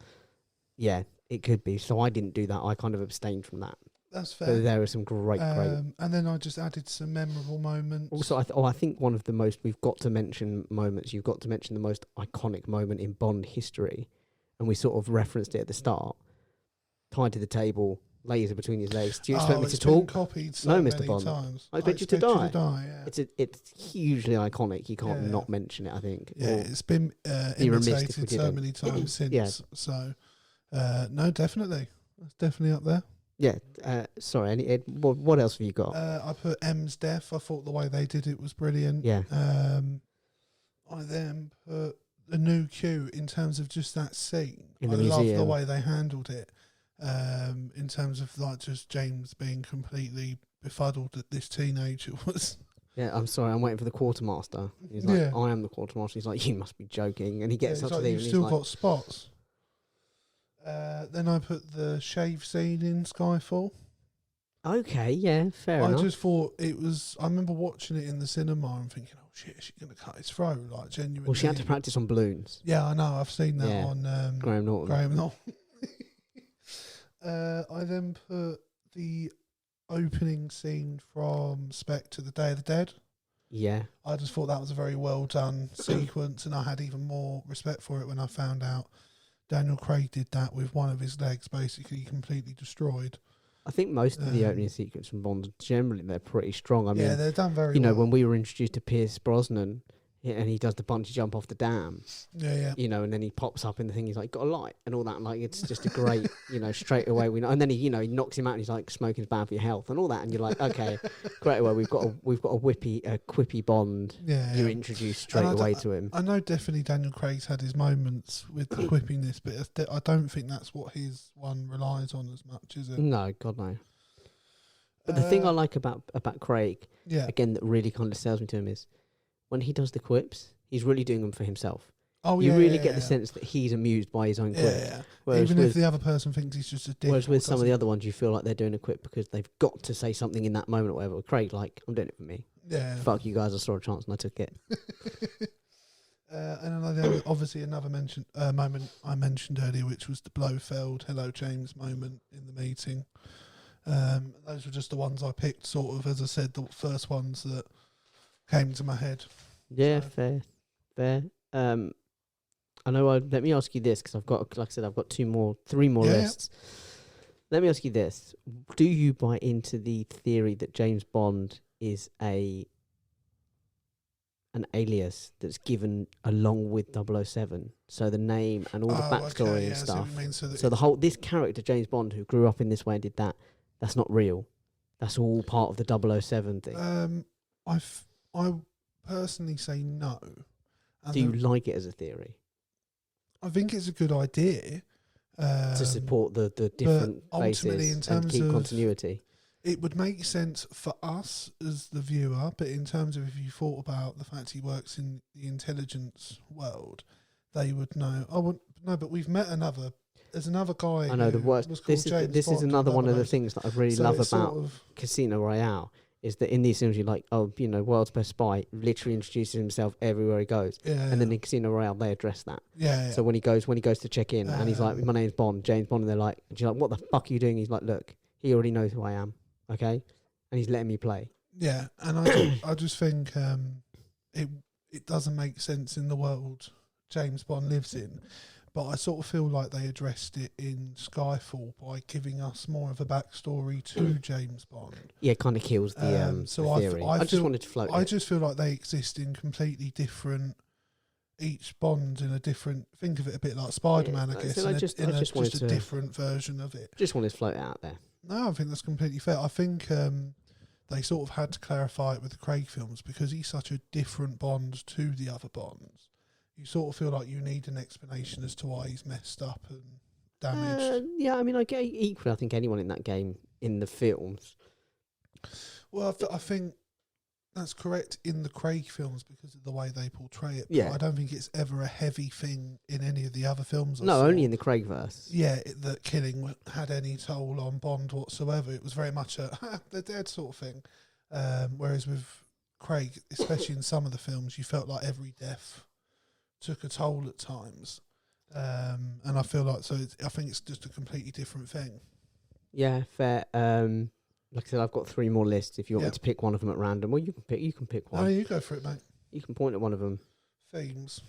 Yeah, it could be. So I didn't do that. I kind of abstained from that. That's fair. But there are some great. And then I just added some memorable moments. Also, I think one of the most we've got to mention moments. You've got to mention the most iconic moment in Bond history, and we sort of referenced it at the start. Tied to the table, laser between his legs. Do you expect me to talk? Copied no, Mr. Bond. Times. I expect you to die. Yeah. It's hugely iconic. You can't not mention it, I think. Yeah, it's been imitated so many times since. Yeah. So, no, definitely. That's definitely up there. Yeah. Sorry, what else have you got? I put M's death. I thought the way they did it was brilliant. Yeah. I then put the new Q in terms of just that scene. In the museum. Love the way they handled it. In terms of like just James being completely befuddled that this teenager was. Yeah, I'm sorry, I'm waiting for the quartermaster. He's like, I am the quartermaster. He's like, you must be joking. And he gets up to the you've still got spots. Then I put the shave scene in Skyfall. Okay, yeah, fair enough. I just thought it was. I remember watching it in the cinema and thinking, "Oh shit, is she going to cut his throat?" Like genuinely. Well, she had to practice on balloons. Yeah, I know. I've seen that on Graham Norton. I then put the opening scene from Spectre, The Day of the Dead. Yeah. I just thought that was a very well done sequence, and I had even more respect for it when I found out Daniel Craig did that with one of his legs basically completely destroyed. I think most of the opening sequence from Bond, generally, they're pretty strong. I mean, they're done very well. You know, when we were introduced to Pierce Brosnan, and he does the bungee jump off the dam. Yeah. You know, and then he pops up in the thing. He's like, "Got a light," and all that. And like, it's just a great, straight away we know. And then he knocks him out, and he's like, "Smoking's bad for your health," and all that. And you're like, "Okay, great away. We've got a quippy Bond." Yeah. You're introduced straight away to him. I know definitely Daniel Craig's had his moments with the quippiness, but I don't think that's what his one relies on as much, is it? No, God no. But the thing I like about Craig, again, that really kind of sells me to him is when he does the quips, he's really doing them for himself. Oh, you really get the sense that he's amused by his own quips. Yeah. Whereas even if the other person thinks he's just a dick. Whereas with some of the other ones, you feel like they're doing a quip because they've got to say something in that moment or whatever. With Craig, like, I'm doing it for me. Yeah. Fuck you guys, I saw a chance and I took it. And then obviously another moment I mentioned earlier, which was the Blofeld "Hello James" moment in the meeting. Those were just the ones I picked, sort of, as I said, the first ones that came to my head. Yeah, so. Fair. I know. Let me ask you this, because I've got, like I said, I've got three more lists. Let me ask you this: do you buy into the theory that James Bond is a an alias that's given along with 007. So the name and all the backstory and stuff. So the whole this character James Bond who grew up in this way and did that, that's not real. That's all part of the 007 thing. I personally say no. Do you like it as a theory? I think it's a good idea to support the different faces and keep continuity. It would make sense for us as the viewer, but in terms of if you thought about the fact he works in the intelligence world, they would know. Oh, no, but we've met there's another guy. I know the worst. This is another one of the things that I really love about Casino Royale is that in these films you're like, oh, world's best spy literally introduces himself everywhere he goes, and then in Casino Royale they address that. So when he goes to check in and he's like, my name's Bond, James Bond, and they're like, and you're like, what the fuck are you doing? He's like, look, he already knows who I am. Okay, and he's letting me play. Yeah, and I just think it doesn't make sense in the world James Bond lives in, but I sort of feel like they addressed it in Skyfall by giving us more of a backstory to James Bond. Yeah, it kind of kills the theory. I just wanted to float. I just feel like they exist in completely different. Each Bond in a different. Think of it a bit like Spider-Man, I guess. Just a different version of it. Just wanted to float it out there. No, I think that's completely fair. I think they sort of had to clarify it with the Craig films because he's such a different Bond to the other Bonds. You sort of feel like you need an explanation as to why he's messed up and damaged. Yeah, I mean, I think anyone in that game in the films. Well, I think that's correct in the Craig films because of the way they portray it. Yeah. But I don't think it's ever a heavy thing in any of the other films. Only in the Craig verse. Yeah, that killing had any toll on Bond whatsoever. It was very much they're dead sort of thing. Whereas with Craig, especially in some of the films, you felt like every death took a toll at times. And I feel like, I think it's just a completely different thing. Yeah, fair. Like I said, I've got 3 more lists. If you want me to pick one of them at random, well, you can pick one. No, you go for it, mate. You can point at one of them. Themes.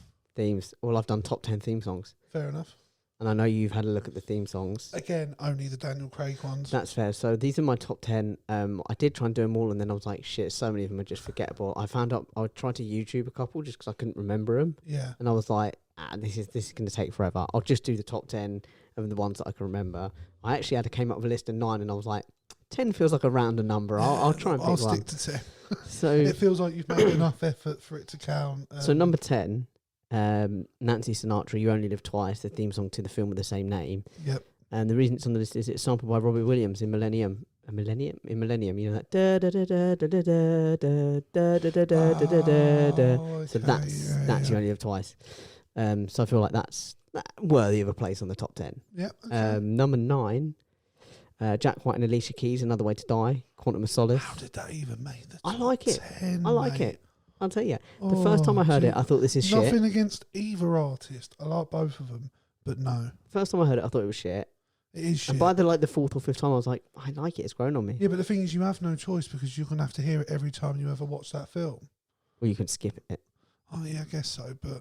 Well, I've done top 10 theme songs. Fair enough. And I know you've had a look at the theme songs. Again, only the Daniel Craig ones. That's fair. So these are my top 10. I did try and do them all, and then I was like, shit, so many of them are just forgettable. I tried to YouTube a couple just because I couldn't remember them. Yeah. And I was like, this is going to take forever. I'll just do the top 10 of the ones that I can remember. I actually came up with a list of 9, and I was like, 10 feels like a rounder number. I'll try and pick one. I'll stick to 10. So it feels like you've made enough effort for it to count. So number 10, Nancy Sinatra, You Only Live Twice, the theme song to the film with the same name. Yep. And the reason it's on the list is it's sampled by Robbie Williams in Millennium. You know that da da da da da da da da da da da da da. So that's You Only Live Twice. So I feel like that's worthy of a place on the top 10. Yep. Okay. Number 9. Jack White and Alicia Keys, Another Way to Die, Quantum of Solace. How did that even make the top 10? I like it. I like it. I'll tell you. The Oh, first time I heard it, I thought this is shit. Nothing against either artist. I like both of them, but no. First time I heard it, I thought it was shit. It is shit. And by the 4th or 5th time, I was like, I like it. It's grown on me. Yeah, but the thing is, you have no choice because you're going to have to hear it every time you ever watch that film. Well, you can skip it. Oh, yeah, I guess so, but...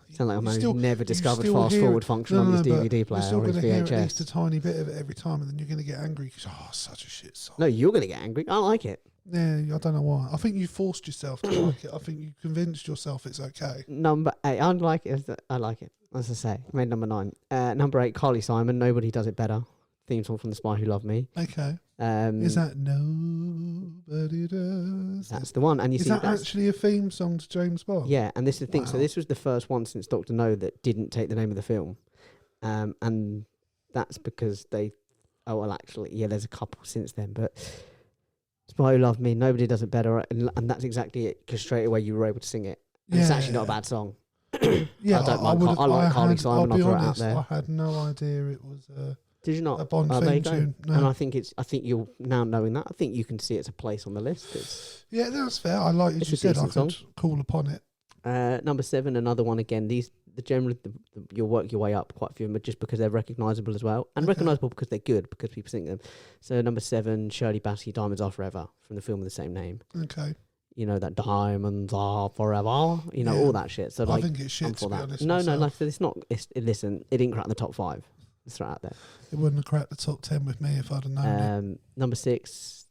Sound like a man who's never discovered fast-forward function on his DVD player or his VHS. You're still going to hear at least a tiny bit of it every time, and then you're going to get angry because, such a shit song. No, you're going to get angry. I like it. Yeah, I don't know why. I think you forced yourself to like it. I think you convinced yourself it's okay. Number 8. I like it. As I say, I made number 9. Number 8, Carly Simon, Nobody Does It Better. Theme song from The Spy Who Loved Me. Okay. Is that Nobody Does? That's the one. And is that actually a theme song to James Bond? Yeah, and this is the thing. So this was the first one since Dr. No that didn't take the name of the film. And that's because they... Oh, well, actually, yeah, there's a couple since then, but... Spy Who Loved Me, Nobody Does It Better, and that's exactly it, because straight away you were able to sing it. And it's actually not a bad song. Yeah, I like Carly Simon, I'll throw it out there. I had no idea it was Did you not? a Bond theme tune. No. And I think you're now knowing that, I think you can see it's a place on the list. Yeah, that's fair. I like it. You said I could call upon it. Number 7, another one again. You'll work your way up quite a few of them just because they're recognisable as well. And recognisable because they're good, because people sing them. So number 7, Shirley Bassey, Diamonds Are Forever, from the film with the same name. Okay. You know, that Diamonds Are Forever, you know, all that shit. So I think it's shit, to be honest. No, like it's not. Listen, it didn't crack the top 5. Let's throw it out there. It wouldn't have cracked the top 10 with me if I'd have known it. Number 6,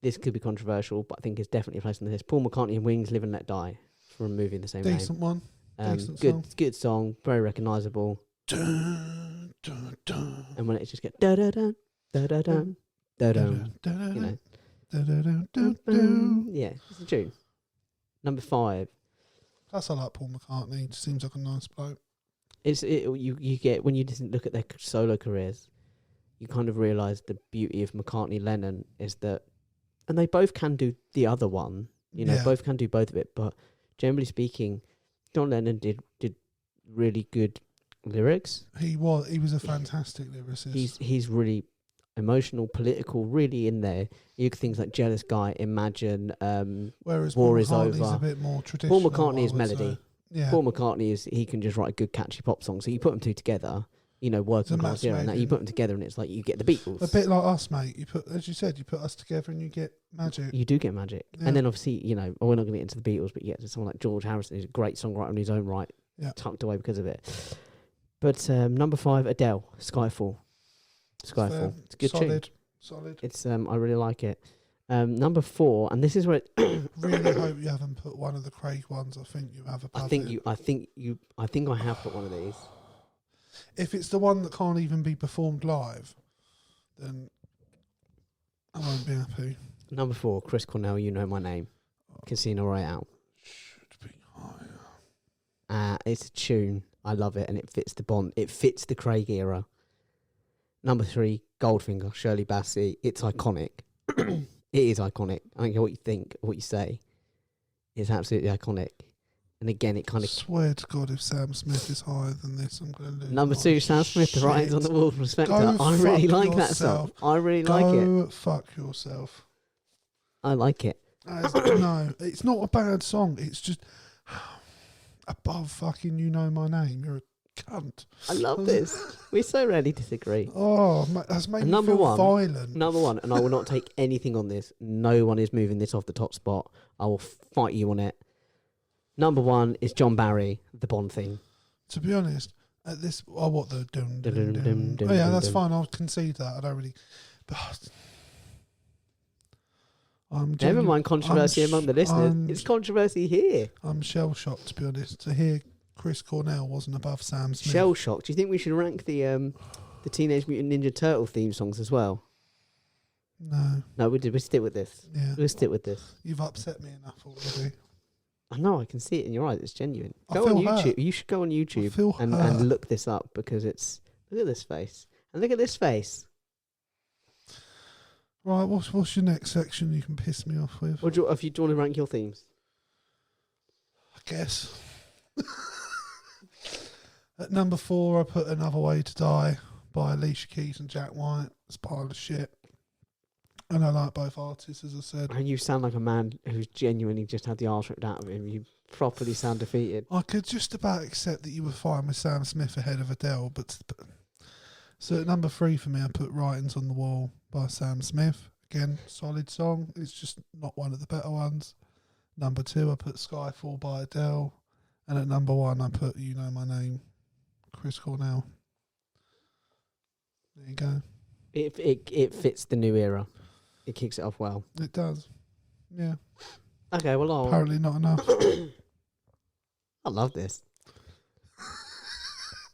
this could be controversial, but I think it's definitely a place on the list. Paul McCartney and Wings, Live and Let Die, for a movie in the same Decent name. one. Decent Good, song. good song, very recognisable. Dun, dun, dun. And when it just gets da da da da da da da da, you know, yeah, it's a tune. Number 5. Plus, I like Paul McCartney. Just seems like a nice bloke. You get when you just look at their solo careers, you kind of realise the beauty of McCartney Lennon is that, and they both can do the other one. You know, both can do both of it. But generally speaking, John Lennon did really good lyrics. He was a fantastic lyricist. He's really emotional, political, really in there. You get things like Jealous Guy, Imagine, Whereas War Paul is McCartney's Over. a bit more traditional. Paul McCartney is melody. Say. Yeah. Paul McCartney he can just write a good catchy pop song. So you put them two together, you know, working class era and that. You put them together and it's like you get the Beatles. A bit like us, mate. As you said, you put us together and you get magic. You do get magic. Yeah. And then obviously, you know, we're not going to get into the Beatles, but you get to someone like George Harrison, who's a great songwriter in his own right, tucked away because of it. But number 5, Adele, Skyfall. It's a good tune. Solid. It's I really like it. Number 4, and this is where really hope you haven't put one of the Craig ones. I think you have above I think I have put one of these. If it's the one that can't even be performed live, then I won't be happy. Number 4, Chris Cornell, You Know My Name, Casino Royale. Should be higher. It's a tune. I love it, and it fits the Bond. It fits the Craig era. Number 3, Goldfinger, Shirley Bassey. It's iconic. It is iconic. I don't care what you think, what you say. It's absolutely iconic. And again, it kind of... Swear to God, if Sam Smith is higher than this, I'm going to lose. Number 2, Sam Smith, The Writings on the Wall from Spectre. I really like that song. I really like it. Go fuck yourself. I like it. No, it's not a bad song. It's just above fucking You Know My Name. You're a cunt. I love this. We so rarely disagree. Oh, that's made me feel violent. Number 1, and I will not take anything on this. No one is moving this off the top spot. I will fight you on it. Number 1 is John Barry, the Bond theme. To be honest, at this, what the dum dum dum. Oh yeah, that's fine. I'll concede that. I don't really. But never mind controversy among the listeners. It's controversy here. I'm shell shocked, to be honest, to hear Chris Cornell wasn't above Sam Smith. Shell shocked. Do you think we should rank the Teenage Mutant Ninja Turtle theme songs as well? No, we stick with this. Yeah, we'll stick with this. You've upset me enough already. I know, I can see it in your eyes. It's genuine. Go on YouTube. Hurt. You should go on YouTube and look this up because it's... Look at this face. And look at this face. Right, what's your next section you can piss me off with? Do you want to rank your themes? I guess. At number 4, I put Another Way to Die by Alicia Keys and Jack White. It's a pile of shit. And I like both artists, as I said. And you sound like a man who's genuinely just had the arse ripped out of him. You properly sound defeated. I could just about accept that you were fine with Sam Smith ahead of Adele, but so at number 3 for me, I put Writings on the Wall by Sam Smith. Again, solid song. It's just not one of the better ones. Number 2, I put Skyfall by Adele. And at number 1, I put You Know My Name, Chris Cornell. There you go. It fits the new era. It kicks it off well. It does. Yeah. Okay, well, apparently not enough. I love this.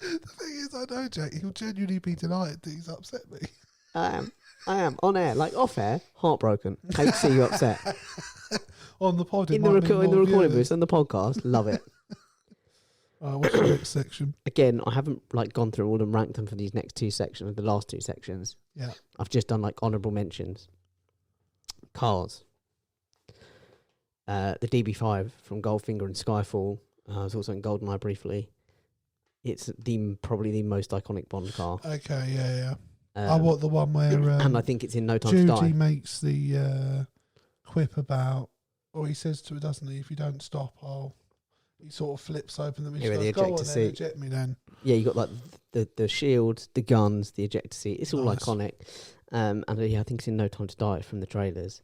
The thing is, I know Jack, he'll genuinely be delighted that he's upset me. I am. On air. Like off air, heartbroken. Hate to see you upset. On the pod, in the recording booth and the podcast, love it. What's the next section? Again, I haven't gone through all and ranked them for these next 2 sections, the last 2 sections. Yeah. I've just done honourable mentions. Cars. The DB5 from Goldfinger and Skyfall. I was also in GoldenEye briefly. It's probably the most iconic Bond car. Okay, yeah. I want the one where... and I think it's in No Time to Die. Judy makes the quip about... Or he says to her, doesn't he, if you don't stop, he sort of flips open the window. The ejector seat. Eject me then. Yeah, you got the shield, the guns, the ejector seat. It's all iconic. And I think it's in No Time to Die from the trailers.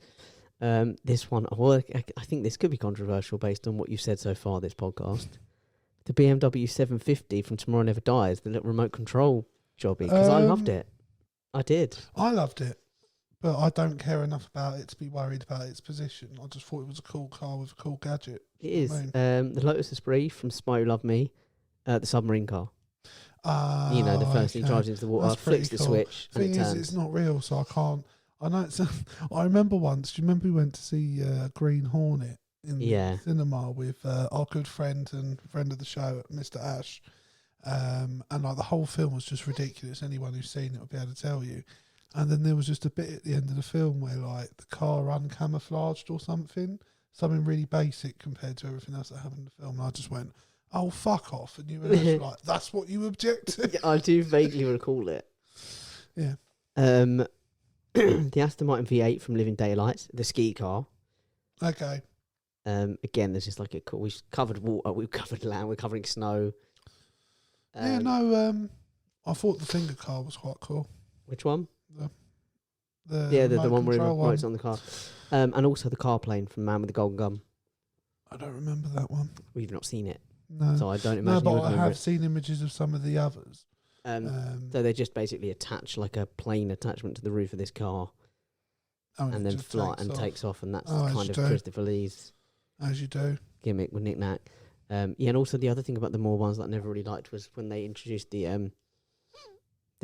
This one, I think this could be controversial based on what you've said so far this podcast. The BMW 750 from Tomorrow Never Dies, the little remote control jobby, because I loved it. I did. I loved it. But I don't care enough about it to be worried about its position. I just thought it was a cool car with a cool gadget. It is. The Lotus Esprit from Spy Who Loved Me, the submarine car. The first thing he drives into the water, flicks the switch, and it turns. It's not real, so I can't. I know it's. I remember once. Do you remember we went to see Green Hornet in the cinema with our good friend and friend of the show, Mr. Ash, and like the whole film was just ridiculous. Anyone who's seen it will be able to tell you. And then there was just a bit at the end of the film where like the car uncamouflaged or something really basic compared to everything else that happened in the film. And I just went, "Oh, fuck off!" And you were just like, "That's what you object to." Yeah, I do vaguely recall it. Yeah. The Aston Martin V8 from Living Daylights, the ski car. Okay. Again, there's just like a cool. We've covered water, we've covered land, we're covering snow. I thought the finger car was quite cool. Which one? The one where he writes on the car. And also the car plane from Man with the Golden Gun. I don't remember that one. We've not seen it. No. So I don't imagine No, but I have seen images of some of the others. So they just basically attach like a plane attachment to the roof of this car. And then fly and takes off, and that's kind of Christopher Lee's. As you do. Gimmick with knick-knack. And also the other thing about the Moore ones that I never really liked was when they introduced the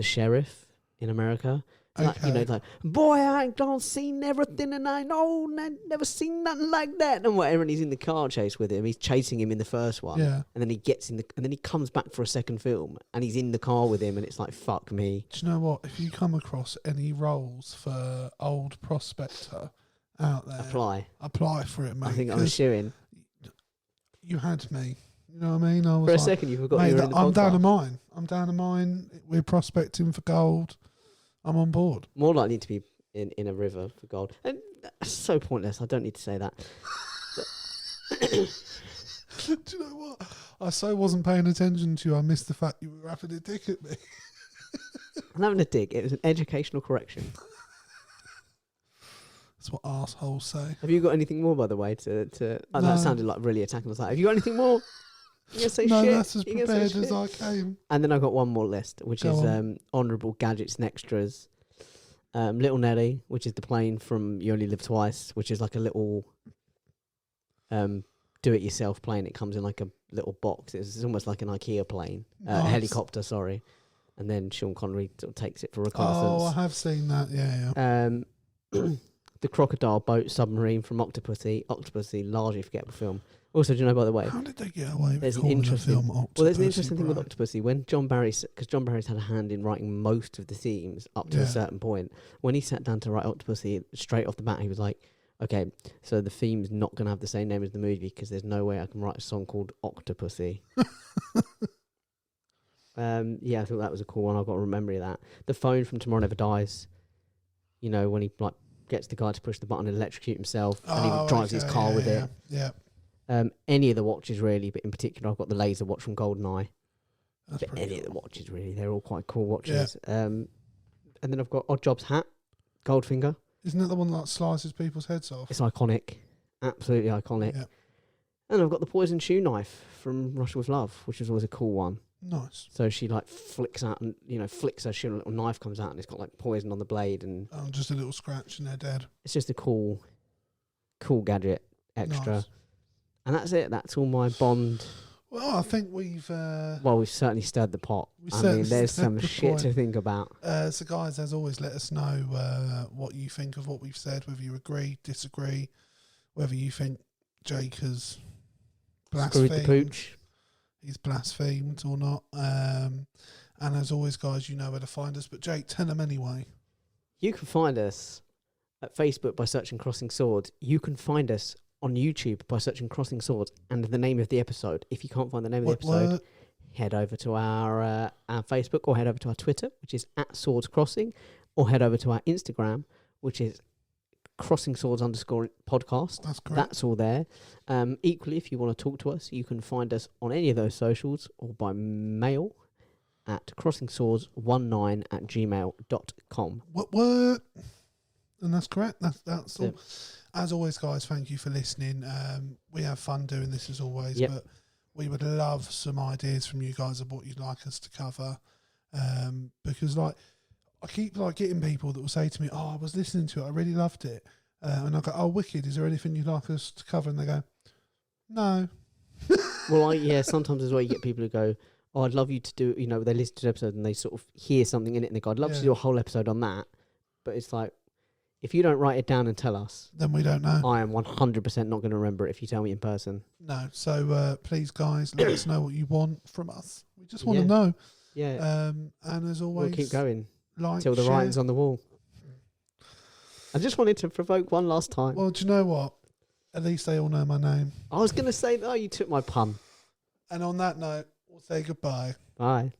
sheriff in America. Okay. Like, like, boy, I ain't gonna seen everything, and I know never seen nothing like that, and whatever. And he's in the car chase with him. He's chasing him in the first one, and then he gets and then he comes back for a second film, and he's in the car with him, and it's like, fuck me. Do you know what? If you come across any roles for old prospector out there, apply for it, mate. I think I'm shooing. You had me. You know what I mean? I was for a second, you forgot you were in the I'm podcast. down a mine. We're prospecting for gold. I'm on board. More likely to be in a river for gold. And that's so pointless. I don't need to say that. Do you know what? I so wasn't paying attention to you. I missed the fact you were having a dig at me. I'm having a dig. It was an educational correction. That's what arseholes say. Have you got anything more, by the way? No. That sounded like really attacking us. Have you got anything more? You gonna say no, shit? That's as prepared as I came. And then I've got one more list, which is honourable gadgets and extras. Little Nelly, which is the plane from You Only Live Twice, which is like a little do-it-yourself plane. It comes in like a little box. It's almost like an IKEA plane. Nice. Helicopter, sorry. And then Sean Connery sort of takes it for reconnaissance. Oh, I have seen that, yeah. The crocodile boat submarine from Octopussy. Octopussy, largely forgettable film. Also, do you know, by the way, how did they get away with calling the film Octopussy? Well, there's an interesting thing with Octopussy. When John Barry, because John Barry's had a hand in writing most of the themes up to a certain point, when he sat down to write Octopussy, straight off the bat, he was like, okay, so the theme's not going to have the same name as the movie because there's no way I can write a song called Octopussy. Yeah, I thought that was a cool one. I've got a memory of that. The phone from Tomorrow Never Dies, you know, when he like gets the guy to push the button and electrocute himself, and he drives his car with it. Yeah. Any of the watches really, but in particular I've got the laser watch from GoldenEye. Any of the watches really, they're all quite cool watches. And then I've got Odd Job's hat, Goldfinger. Isn't that the one that like, slices people's heads off? It's iconic, absolutely iconic. Yeah. And I've got the poison shoe knife from Russia with Love, which is always a cool one. Nice. So she like flicks out and flicks her shoe, and a little knife comes out, and it's got like poison on the blade, and just a little scratch and they're dead. It's just a cool gadget extra. Nice. And that's it. That's all my Bond. Well, I think we've... we've certainly stirred the pot. There's some shit to think about. So, guys, as always, let us know what you think of what we've said, whether you agree, disagree, whether you think Jake has blasphemed. Screwed the pooch. He's blasphemed or not. And as always, guys, you know where to find us. But, Jake, tell them anyway. You can find us at Facebook by searching Crossing Swords. You can find us on YouTube by searching Crossing Swords and the name of the episode. If you can't find the name of the episode, head over to our Facebook, or head over to our Twitter, which is @SwordsCrossing, or head over to our Instagram, which is CrossingSwords_podcast. That's correct. That's all there. Equally, if you want to talk to us, you can find us on any of those socials or by mail at CrossingSwords19@gmail.com. What? And that's correct. That's all. As always, guys, thank you for listening. We have fun doing this as always, but we would love some ideas from you guys of what you'd like us to cover. Because, like, I keep like getting people that will say to me, "Oh, I was listening to it, I really loved it," and I go, "Oh, wicked! Is there anything you'd like us to cover?" And they go, "No." Well, sometimes as well you get people who go, "Oh, I'd love you to do," they listen to an episode and they sort of hear something in it and they go, "I'd love to do a whole episode on that," but it's like, if you don't write it down and tell us, then we don't know. I am 100% not going to remember it if you tell me in person. No, so please, guys, let us know what you want from us. We just want to know. Yeah. And as always, we'll keep going till the writing's on the wall. I just wanted to provoke one last time. Well, do you know what? At least they all know my name. I was going to say, you took my pun. And on that note, we'll say goodbye. Bye.